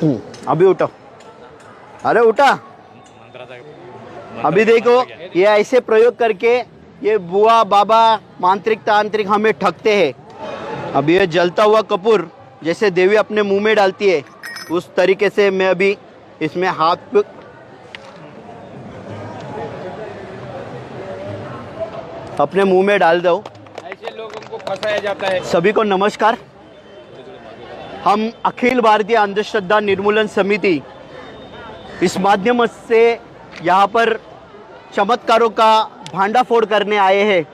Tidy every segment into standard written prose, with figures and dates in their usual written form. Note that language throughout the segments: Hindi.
अभी उठो, अरे उठा। अभी देखो ये ऐसे प्रयोग करके ये बुआ बाबा मांत्रिक तांत्रिक हमें ठगते हैं। अभी ये जलता हुआ कपूर जैसे देवी अपने मुंह में डालती है उस तरीके से मैं अभी इसमें हाथ अपने मुंह में डाल दो। ऐसे लोगों को फंसाया जाता है। सभी को नमस्कार। हम अखिल भारतीय अंधश्रद्धा निर्मूलन समिति इस माध्यम से यहाँ पर चमत्कारों का भांडाफोड़ करने आए हैं।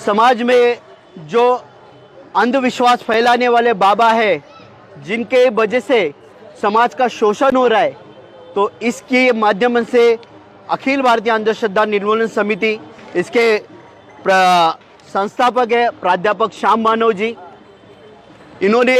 समाज में जो अंधविश्वास फैलाने वाले बाबा है जिनके वजह से समाज का शोषण हो रहा है, तो इसके माध्यम से अखिल भारतीय अंधश्रद्धा निर्मूलन समिति इसके संस्थापक है प्राध्यापक श्याम मानव जी। इन्होंने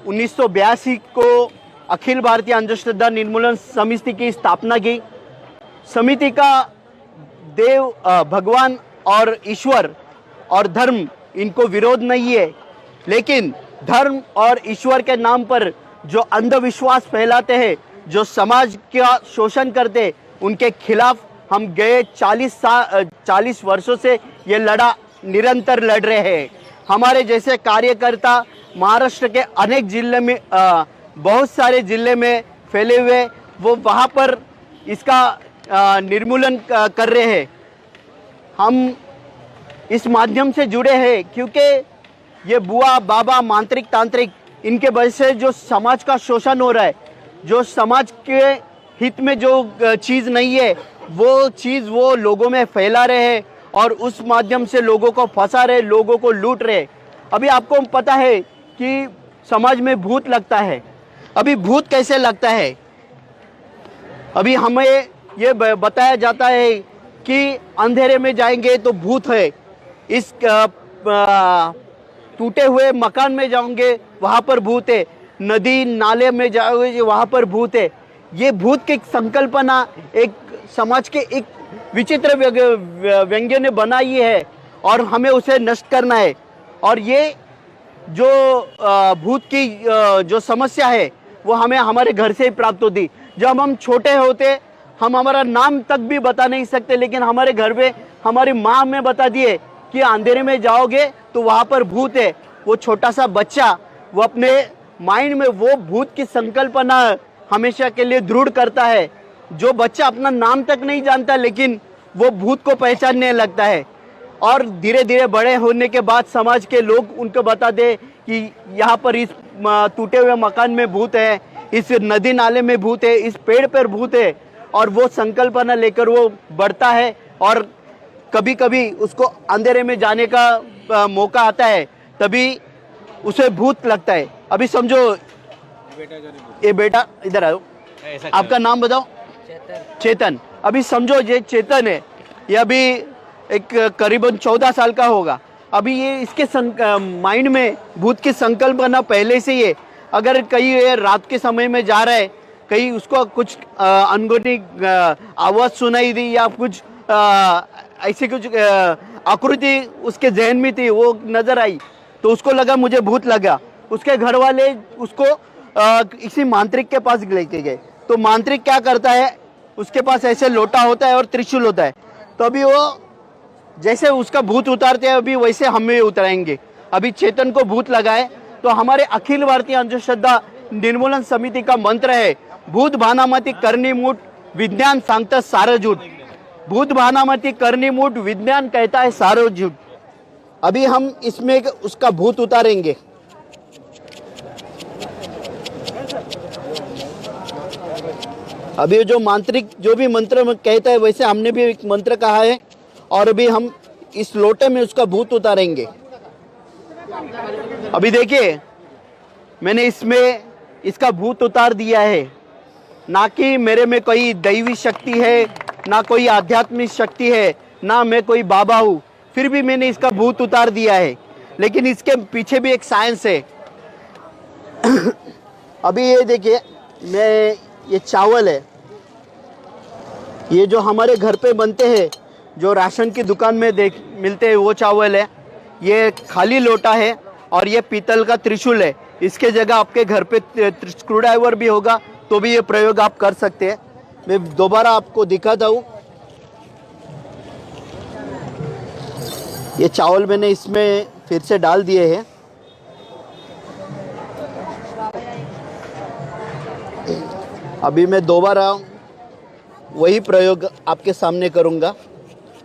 1982 को अखिल भारतीय अंधश्रद्धा निर्मूलन समिति की स्थापना की। समिति का देव भगवान और ईश्वर और धर्म इनको विरोध नहीं है, लेकिन धर्म और ईश्वर के नाम पर जो अंधविश्वास फैलाते हैं, जो समाज का शोषण करते, उनके खिलाफ हम गए 40 वर्षों से ये निरंतर लड़ रहे हैं। हमारे जैसे कार्यकर्ता महाराष्ट्र के अनेक जिले में बहुत सारे जिले में फैले हुए, वो वहाँ पर इसका निर्मूलन कर रहे हैं। हम इस माध्यम से जुड़े हैं क्योंकि ये बुआ बाबा मांत्रिक तांत्रिक इनके वजह से जो समाज का शोषण हो रहा है, जो समाज के हित में जो चीज़ नहीं है वो चीज़ वो लोगों में फैला रहे हैं और उस माध्यम से लोगों को फंसा रहे, लोगों को लूट रहे। अभी आपको पता है कि समाज में भूत लगता है। अभी भूत कैसे लगता है? अभी हमें ये बताया जाता है कि अंधेरे में जाएंगे तो भूत है, इस टूटे हुए मकान में जाओगे वहाँ पर भूत है, नदी नाले में जाओगे वहाँ पर भूत है। ये भूत की संकल्पना एक समाज के एक विचित्र व्यंग्य ने बनाई है और हमें उसे नष्ट करना है। और ये जो भूत की जो समस्या है वो हमें हमारे घर से ही प्राप्त होती। जब हम छोटे होते हम हमारा नाम तक भी बता नहीं सकते, लेकिन हमारे घर में हमारी माँ में बता दिए कि अंधेरे में जाओगे तो वहाँ पर भूत है। वो छोटा सा बच्चा वो अपने माइंड में वो भूत की संकल्पना हमेशा के लिए दृढ़ करता है। जो बच्चा अपना नाम तक नहीं जानता लेकिन वो भूत को पहचानने लगता है और धीरे धीरे बड़े होने के बाद समाज के लोग उनको बता दे कि यहाँ पर इस टूटे हुए मकान में भूत है, इस नदी नाले में भूत है, इस पेड़ पर भूत है, और वो संकल्पना लेकर वो बढ़ता है और कभी कभी उसको अंधेरे में जाने का मौका आता है, तभी उसे भूत लगता है। अभी समझो ये बेटा इधर आओ, आपका नाम बताओ। चेतन। अभी समझो ये चेतन है, ये अभी एक करीबन 14 साल का होगा। अभी ये इसके माइंड में भूत की संकल्पना पहले से ही है। अगर कहीं ये रात के समय में जा रहा है, कहीं उसको कुछ अनगोनी आवाज़ सुनाई दी या कुछ ऐसी कुछ आकृति उसके जहन में थी, वो नज़र आई तो उसको लगा मुझे भूत लगा। उसके घर वाले उसको किसी मांत्रिक के पास लेके गए। तो मांत्रिक क्या करता है, उसके पास ऐसे लोटा होता है और त्रिशूल होता है, तो अभी वो जैसे उसका भूत उतारते हैं अभी वैसे हमें उतराएंगे। अभी चेतन को भूत लगाए तो हमारे अखिल भारतीय अंधश्रद्धा निर्मूलन समिति का मंत्र है, भूत भानामती करनी मूठ विज्ञान सांगता सारं झूठ। भूत भानामती करनी मूठ, विज्ञान कहता है सारं झूठ। अभी हम इसमें उसका भूत उतारेंगे। अभी जो मांत्रिक जो भी मंत्र कहता है वैसे हमने भी एक मंत्र कहा है और अभी हम इस लोटे में उसका भूत उतारेंगे। अभी देखिए मैंने इसमें इसका भूत उतार दिया है। ना कि मेरे में कोई दैवी शक्ति है, ना कोई आध्यात्मिक शक्ति है, ना मैं कोई बाबा हूँ, फिर भी मैंने इसका भूत उतार दिया है। लेकिन इसके पीछे भी एक साइंस है। अभी ये देखिए, मैं ये चावल है, ये जो हमारे घर पे बनते हैं, जो राशन की दुकान में मिलते हैं वो चावल है। ये खाली लोटा है और ये पीतल का त्रिशूल है। इसके जगह आपके घर पे स्क्रू ड्राइवर भी होगा तो भी ये प्रयोग आप कर सकते हैं। मैं दोबारा आपको दिखाता हूँ। ये चावल मैंने इसमें फिर से डाल दिए हैं। अभी मैं दोबारा वही प्रयोग आपके सामने करूंगा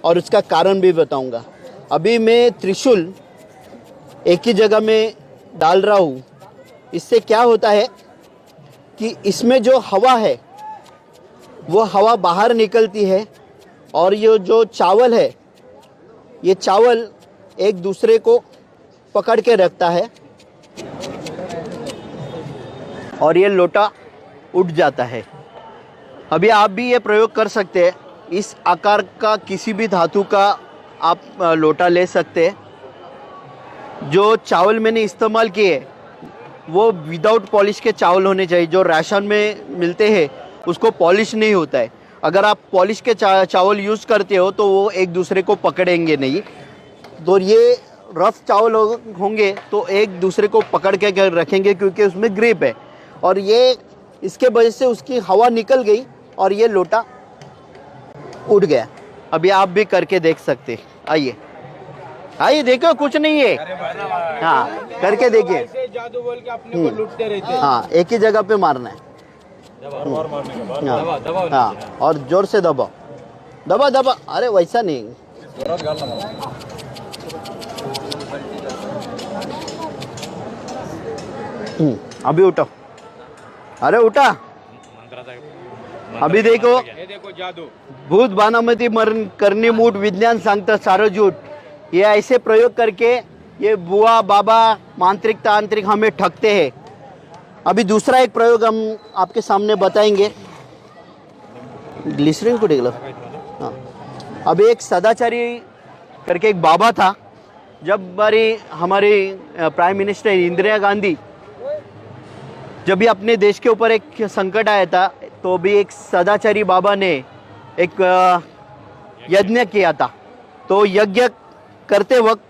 और उसका कारण भी बताऊंगा। अभी मैं त्रिशूल एक ही जगह में डाल रहा हूँ। इससे क्या होता है कि इसमें जो हवा है वो हवा बाहर निकलती है और ये जो चावल है ये चावल एक दूसरे को पकड़ के रखता है और ये लोटा उठ जाता है। अभी आप भी ये प्रयोग कर सकते हैं। इस आकार का किसी भी धातु का आप लोटा ले सकते हैं। जो चावल मैंने इस्तेमाल किए वो विदाउट पॉलिश के चावल होने चाहिए। जो राशन में मिलते हैं उसको पॉलिश नहीं होता है। अगर आप पॉलिश के चावल यूज़ करते हो तो वो एक दूसरे को पकड़ेंगे नहीं। तो ये रफ चावल होंगे तो एक दूसरे को पकड़ के रखेंगे क्योंकि उसमें ग्रिप है। और ये इसके वजह से उसकी हवा निकल गई और ये लोटा उठ गया। अभी आप भी करके देख सकते। आइए आइए, देखो कुछ नहीं है। हाँ, करके देखिए। ऐसे जादू बोल के अपने को लूटते रहते हैं। हाँ, एक ही जगह पे मारना है। हाँ, और जोर से दबाओ, दबा दबा। अरे वैसा नहीं। अभी उठो। अरे उठा। अभी देखो, ये देखो जादू। भूत बानामती मरण करनी मूठ विज्ञान सांगता सारो झूठ। ये ऐसे प्रयोग करके ये बुआ बाबा मांत्रिक तांत्रिक हमें ठगते हैं। अभी दूसरा एक प्रयोग हम आपके सामने बताएंगे। ग्लिसरीन को देख लो। हाँ, अभी एक सदाचारी करके एक बाबा था। जब हमारी प्राइम मिनिस्टर इंदिरा गांधी जब भी अपने देश के ऊपर एक संकट आया था तो भी एक सदाचारी बाबा ने एक यज्ञ किया था। तो यज्ञ करते वक्त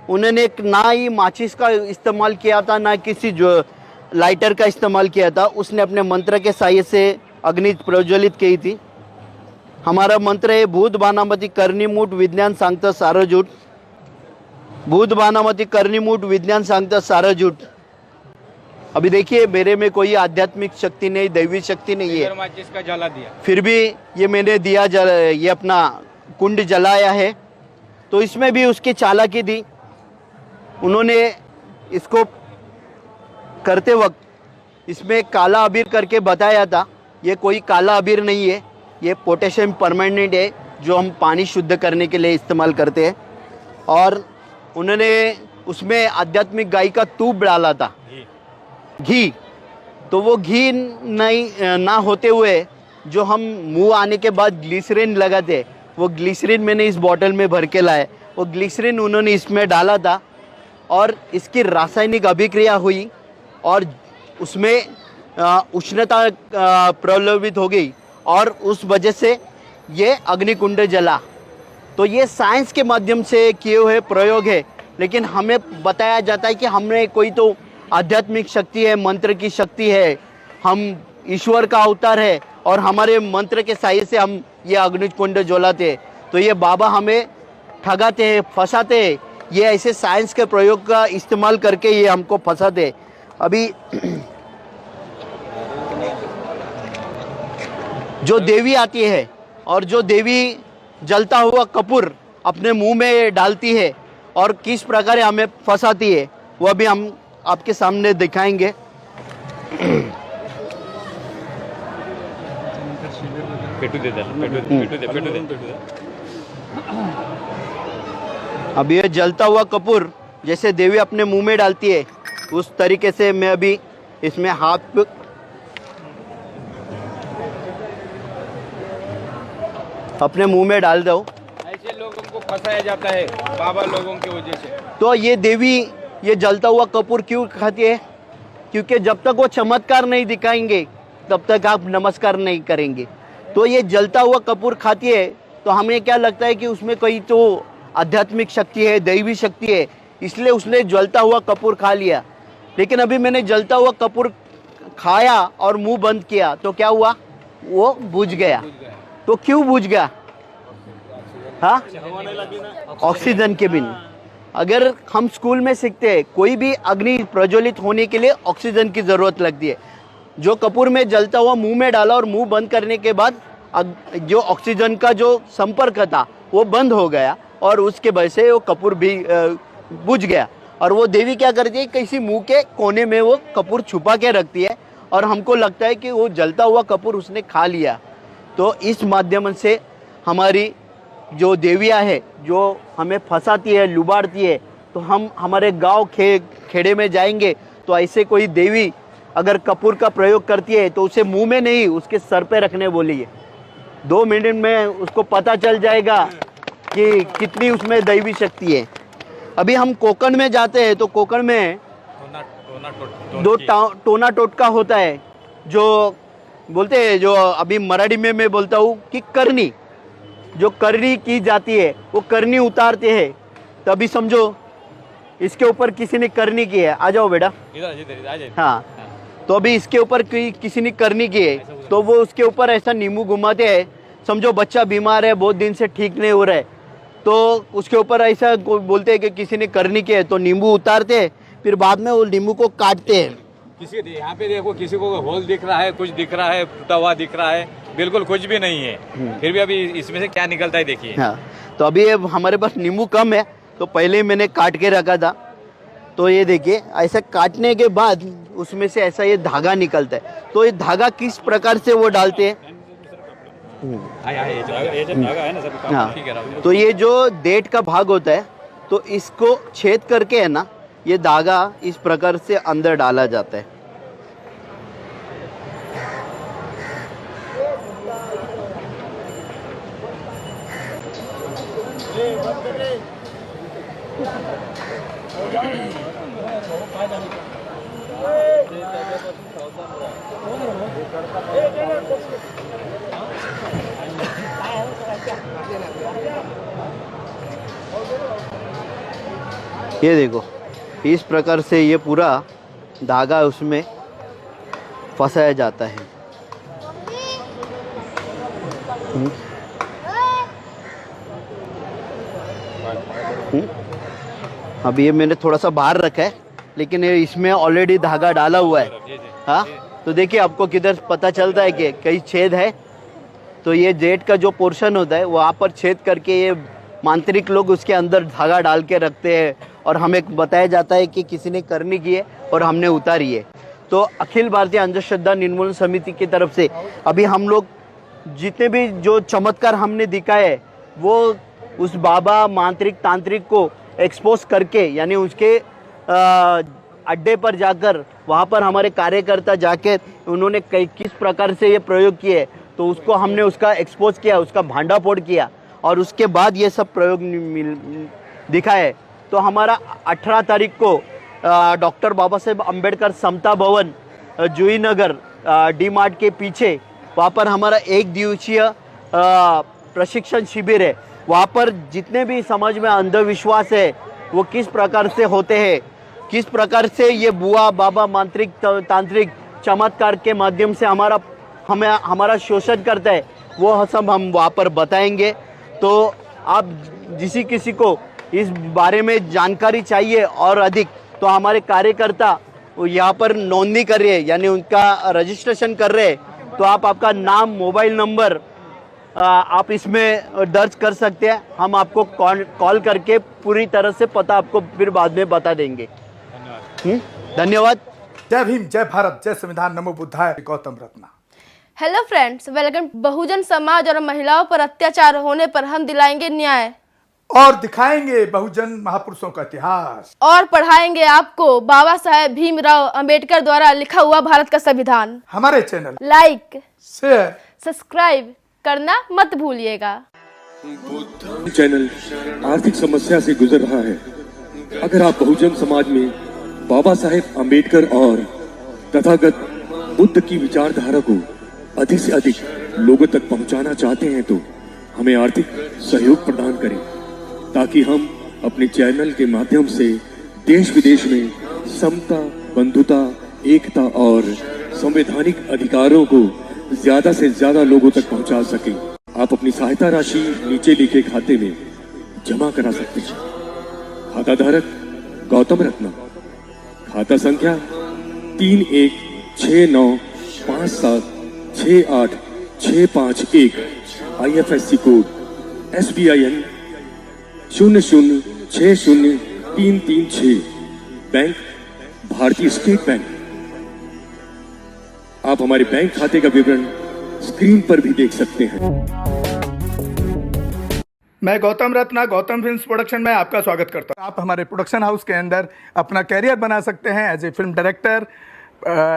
उन्होंने एक ना ही माचिस का इस्तेमाल किया था ना किसी जो लाइटर का इस्तेमाल किया था। उसने अपने मंत्र के सहायता से अग्नि प्रज्वलित की थी। हमारा मंत्र है भूत बानामती करनी मूठ विज्ञान सांगता सारं झूठ। भूत बानामती करनी मूठ विज्ञान सांगता सारं झूठ। अभी देखिए, मेरे में कोई आध्यात्मिक शक्ति नहीं, दैवी शक्ति नहीं है, माचिस का जला दिया। फिर भी ये मैंने दिया ये अपना कुंड जलाया है। तो इसमें भी उसकी चालाकी दी। उन्होंने इसको करते वक्त इसमें काला अबीर करके बताया था। ये कोई काला अबीर नहीं है, ये पोटेशियम परमानेंट है जो हम पानी शुद्ध करने के लिए इस्तेमाल करते हैं। और उन्होंने उसमें आध्यात्मिक गाय का दूध डाला था, घी। तो वो घी नहीं ना होते हुए जो हम मुंह आने के बाद ग्लिसरीन लगाते, वो ग्लिसरीन मैंने इस बॉटल में भर के लाए। वो ग्लिसरीन उन्होंने इसमें डाला था और इसकी रासायनिक अभिक्रिया हुई और उसमें उष्णता प्रलोभित हो गई और उस वजह से ये अग्निकुंड जला। तो ये साइंस के माध्यम से किए हुए प्रयोग है, लेकिन हमें बताया जाता है कि हमने कोई तो आध्यात्मिक शक्ति है, मंत्र की शक्ति है, हम ईश्वर का अवतार है और हमारे मंत्र के सहायता से हम ये अग्निकुंड जलाते। तो ये बाबा हमें ठगाते हैं, फंसाते हैं। ये ऐसे साइंस के प्रयोग का इस्तेमाल करके ये हमको फंसाते। अभी जो देवी आती है और जो देवी जलता हुआ कपूर अपने मुंह में डालती है और किस प्रकार हमें फंसाती है, वह भी हम आपके सामने दिखाएंगे। अभी ये जलता हुआ कपूर जैसे देवी अपने मुंह में डालती है उस तरीके से मैं अभी इसमें हाथ अपने मुंह में डाल दूं। ऐसे लोगों को फंसाया जाता है बाबा लोगों की वजह से। तो ये देवी ये जलता हुआ कपूर क्यों खाती है? क्योंकि जब तक वो चमत्कार नहीं दिखाएंगे तब तक आप नमस्कार नहीं करेंगे। तो ये जलता हुआ कपूर खाती है तो हमें क्या लगता है कि उसमें कोई तो आध्यात्मिक शक्ति है, दैवी शक्ति है, इसलिए उसने जलता हुआ कपूर खा लिया। लेकिन अभी मैंने जलता हुआ कपूर खाया और मुंह बंद किया तो क्या हुआ, वो बुझ गया। तो क्यों बुझ गया? हाँ, ऑक्सीजन के बिना। अगर हम स्कूल में सीखते हैं कोई भी अग्नि प्रज्वलित होने के लिए ऑक्सीजन की जरूरत लगती है। जो कपूर में जलता हुआ मुंह में डाला और मुंह बंद करने के बाद जो ऑक्सीजन का जो संपर्क था वो बंद हो गया और उसके वजह से वो कपूर भी बुझ गया। और वो देवी क्या करती है, किसी मुंह के कोने में वो कपूर छुपा के रखती है और हमको लगता है कि वो जलता हुआ कपूर उसने खा लिया। तो इस माध्यम से हमारी जो देवियाँ है जो हमें फंसाती है, लुबाड़ती है, तो हम हमारे गांव खेड़े में जाएंगे तो ऐसे कोई देवी अगर कपूर का प्रयोग करती है तो उसे मुंह में नहीं उसके सर पे रखने बोलिए। 2 मिनट में उसको पता चल जाएगा कि कितनी उसमें दैवी शक्ति है। अभी हम कोकण में जाते हैं तो कोकण में टोना टोटका होता है, जो बोलते हैं, जो अभी मराठी में मैं बोलता हूँ कि करनी, जो करनी की जाती है वो करनी उतारते हैं। तभी समझो इसके ऊपर किसी ने करनी की है। आ जाओ बेटा, हाँ। तो अभी इसके ऊपर किसी ने करनी की है तो वो उसके ऊपर ऐसा नींबू घुमाते हैं। समझो बच्चा बीमार है, बहुत दिन से ठीक नहीं हो रहा है, तो उसके ऊपर ऐसा बोलते हैं कि किसी ने करनी की है, तो नींबू उतारते हैं, फिर बाद में वो नींबू को काटते हैं। किसी यहाँ पे देखो, किसी को होल दिख रहा है, कुछ दिख रहा है, टूटा हुआ दिख रहा है, बिल्कुल कुछ भी नहीं है, फिर भी अभी इसमें से क्या निकलता है देखिए। हाँ, तो अभी हमारे पास नींबू कम है तो पहले ही मैंने काट के रखा था। तो ये देखिए, ऐसा काटने के बाद उसमें से ऐसा ये धागा निकलता है। तो ये धागा किस प्रकार से वो डालते हैं, हाँ, तो ये जो डेट का भाग होता है तो इसको छेद करके है ना, ये धागा इस प्रकार से अंदर डाला जाता है। ये देखो, इस प्रकार से ये पूरा धागा उसमें फंसाया जाता है। अब ये मैंने थोड़ा सा बाहर रखा है, लेकिन ये इसमें ऑलरेडी धागा डाला हुआ है। हाँ, तो देखिए आपको किधर पता चलता है कि कहीं छेद है। तो ये जेट का जो पोर्शन होता है वहाँ पर छेद करके ये मांत्रिक लोग उसके अंदर धागा डाल के रखते हैं और हमें बताया जाता है कि किसी ने करनी की है और हमने उतारी है। तो अखिल भारतीय अंधश्रद्धा निर्मूलन समिति की तरफ से अभी हम लोग जितने भी जो चमत्कार हमने दिखाए है वो उस बाबा मांत्रिक तांत्रिक को एक्सपोज करके, यानी उसके अड्डे पर जाकर वहाँ पर हमारे कार्यकर्ता जाके उन्होंने किस प्रकार से ये प्रयोग किए तो उसको हमने उसका एक्सपोज किया, उसका भांडाफोड़ किया और उसके बाद ये सब प्रयोग दिखाए। तो हमारा 18 तारीख को डॉक्टर बाबा साहेब अम्बेडकर समता भवन जूही नगर डी मार्ट के पीछे वहाँ पर हमारा 1 दिवसीय प्रशिक्षण शिविर है। वहाँ पर जितने भी समाज में अंधविश्वास है वो किस प्रकार से होते हैं, किस प्रकार से ये बुआ बाबा मांत्रिक तांत्रिक चमत्कार के माध्यम से हमारा शोषण करता है, वो सब हम वहाँ पर बताएंगे। तो आप किसी को इस बारे में जानकारी चाहिए और अधिक, तो हमारे कार्यकर्ता यहाँ पर नोंदणी कर रहे हैं, यानी उनका रजिस्ट्रेशन कर रहे हैं। तो आप आपका नाम, मोबाइल नंबर आप इसमें दर्ज कर सकते हैं। हम आपको कॉल करके पूरी तरह से पता आपको फिर बाद में बता देंगे। धन्यवाद। जय भीम, जय भारत, जय संविधान, नमो बुद्धाय। Gautam Ratna. Hello friends, welcome. बहुजन समाज और महिलाओं पर अत्याचार होने पर हम दिलाएंगे न्याय और दिखाएंगे बहुजन महापुरुषों का इतिहास और पढ़ाएंगे आपको बाबा साहेब भीमराव अंबेडकर द्वारा लिखा हुआ भारत का संविधान। हमारे चैनल लाइक, शेयर, सब्सक्राइब करना मत भूलिएगा। चैनल आर्थिक समस्या से गुजर रहा है। अगर आप बहुजन समाज में बाबा साहेब अम्बेडकर और तथागत बुद्ध की विचारधारा को अधिक से अधिक लोगों तक पहुंचाना चाहते हैं तो हमें आर्थिक सहयोग प्रदान करें, ताकि हम अपने चैनल के माध्यम से देश विदेश में समता, बंधुता, एकता और संवैधानिक अधिकारों को ज्यादा से ज्यादा लोगों तक पहुंचा सके। आप अपनी सहायता राशि नीचे लिखे खाते में जमा करा सकते हैं। खाता धारक गौतम रत्ना, खाता संख्या 3169576865 IFSC कोड SBIN 0060336, बैंक भारतीय स्टेट बैंक। आप हमारे बैंक खाते का विवरण स्क्रीन पर भी देख सकते हैं। मैं गौतम रत्ना गौतम फिल्म्स प्रोडक्शन में आपका स्वागत करता हूं। आप हमारे प्रोडक्शन हाउस के अंदर अपना कैरियर बना सकते हैं as a film director,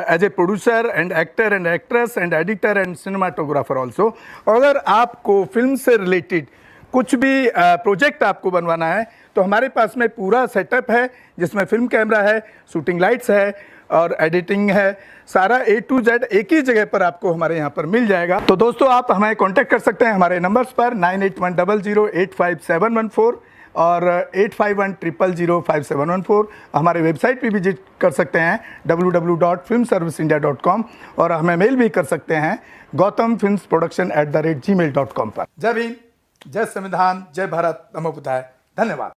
as a producer and actor and actress and editor and cinematographer also. अगर आपको फिल्म से रिलेटेड कुछ भी प्रोजेक्ट आपको बनवाना है तो हमारे पास में पूरा सेटअप है, जिसमें फिल्म कैमरा है, शूटिंग लाइट्स है और एडिटिंग है। सारा A to Z एक ही जगह पर आपको हमारे यहाँ पर मिल जाएगा। तो दोस्तों, आप हमें कांटेक्ट कर सकते हैं हमारे नंबर्स पर 9810085714 और 8510005714। हमारे वेबसाइट पे विजिट कर सकते हैं www.filmserviceindia.com और हमें मेल भी कर सकते हैं gautamfilmsproduction@gmail.com पर। जय भीम, जय संविधान, जय भारत, नमो बुद्धाय। धन्यवाद।